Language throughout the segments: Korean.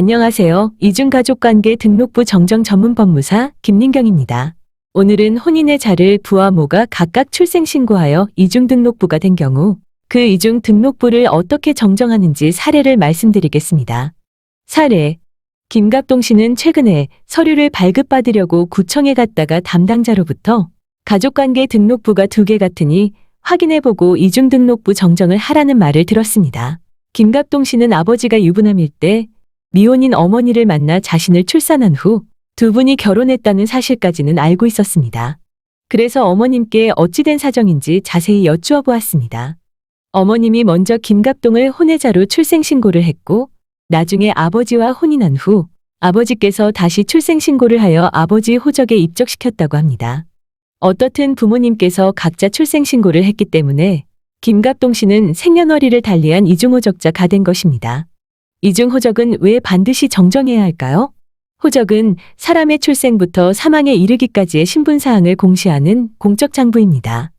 안녕하세요. 이중가족관계 등록부 정정 전문 법무사 김민경입니다. 오늘은 혼인의 자를 부와 모가 각각 출생신고하여 이중등록부가 된 경우 그 이중등록부를 어떻게 정정하는지 사례를 말씀드리겠습니다. 사례: 김갑동 씨는 최근에 서류를 발급받으려고 구청에 갔다가 담당자로부터 가족관계 등록부가 2개 같으니 확인해보고 이중등록부 정정을 하라는 말을 들었습니다. 김갑동 씨는 아버지가 유부남일 때 미혼인 어머니를 만나 자신을 출산한 후 두 분이 결혼했다는 사실까지는 알고 있었습니다. 그래서 어머님께 어찌된 사정인지 자세히 여쭈어 보았습니다. 어머님이 먼저 김갑동을 혼외자로 출생신고를 했고 나중에 아버지와 혼인한 후 아버지께서 다시 출생신고를 하여 아버지 호적에 입적시켰다고 합니다. 어떻든 부모님께서 각자 출생신고를 했기 때문에 김갑동 씨는 생년월일을 달리한 이중호적자가 된 것입니다. 이중호적은 왜 반드시 정정해야 할까요? 호적은 사람의 출생부터 사망에 이르기까지의 신분사항을 공시하는 공적 장부입니다.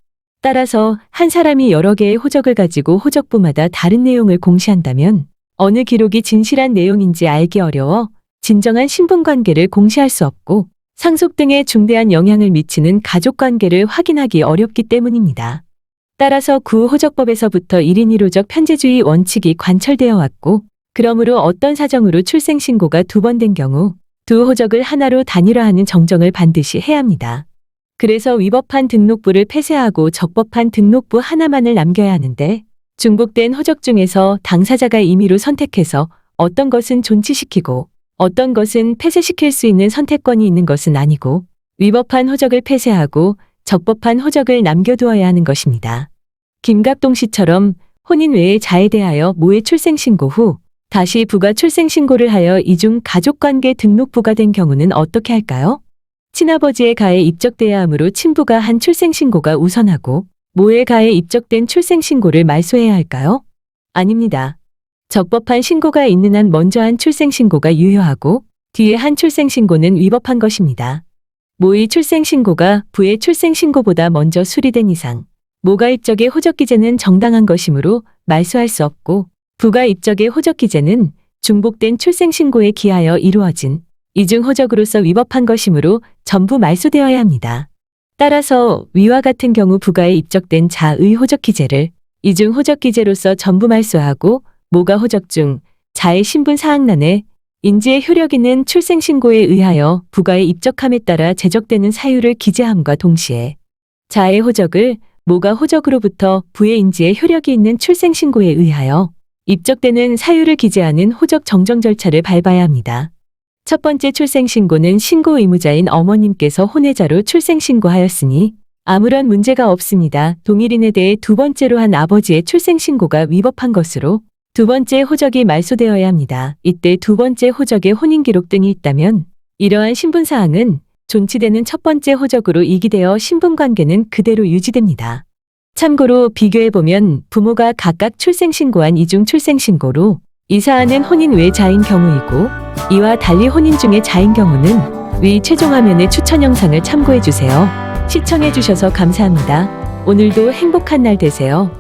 따라서 한 사람이 여러 개의 호적을 가지고 호적부마다 다른 내용을 공시한다면 어느 기록이 진실한 내용인지 알기 어려워 진정한 신분관계를 공시할 수 없고 상속 등에 중대한 영향을 미치는 가족관계를 확인하기 어렵기 때문입니다. 따라서 구호적법에서부터 1인 1호적 편제주의 원칙이 관철되어 왔고 그러므로 어떤 사정으로 출생신고가 2번 된 경우 두 호적을 하나로 단일화하는 정정을 반드시 해야 합니다. 그래서 위법한 등록부를 폐쇄하고 적법한 등록부 하나만을 남겨야 하는데 중복된 호적 중에서 당사자가 임의로 선택해서 어떤 것은 존치시키고 어떤 것은 폐쇄시킬 수 있는 선택권이 있는 것은 아니고 위법한 호적을 폐쇄하고 적법한 호적을 남겨두어야 하는 것입니다. 김갑동 씨처럼 혼인 외의 자에 대하여 모의 출생신고 후 다시 부가 출생신고를 하여 이중 가족관계 등록부가 된 경우는 어떻게 할까요? 친아버지의 가에 입적돼야 하므로 친부가 한 출생신고가 우선하고 모의 가에 입적된 출생신고를 말소해야 할까요? 아닙니다. 적법한 신고가 있는 한 먼저 한 출생신고가 유효하고 뒤에 한 출생신고는 위법한 것입니다. 모의 출생신고가 부의 출생신고보다 먼저 수리된 이상 모가 입적의 호적기재는 정당한 것이므로 말소할 수 없고 부가 입적의 호적기재는 중복된 출생신고에 기하여 이루어진 이중호적으로서 위법한 것이므로 전부 말소되어야 합니다. 따라서 위와 같은 경우 부가에 입적된 자의 호적기재를 이중호적기재로서 전부 말소하고 모가 호적 중 자의 신분사항란에 인지의 효력 있는 출생신고에 의하여 부가에 입적함에 따라 제적되는 사유를 기재함과 동시에 자의 호적을 모가 호적으로부터 부의 인지의 효력이 있는 출생신고에 의하여 입적되는 사유를 기재하는 호적 정정 절차를 밟아야 합니다. 첫 번째 출생신고는 신고 의무자인 어머님께서 혼외자로 출생신고하였으니 아무런 문제가 없습니다. 동일인에 대해 두 번째로 한 아버지의 출생신고가 위법한 것으로 두 번째 호적이 말소되어야 합니다. 이때 두 번째 호적에 혼인기록 등이 있다면 이러한 신분사항은 존치되는 첫 번째 호적으로 이기되어 신분관계는 그대로 유지됩니다. 참고로 비교해보면 부모가 각각 출생신고한 이중 출생신고로 이 사안은 혼인 외 자인 경우이고 이와 달리 혼인 중의 자인 경우는 위 최종 화면의 추천 영상을 참고해주세요. 시청해주셔서 감사합니다. 오늘도 행복한 날 되세요.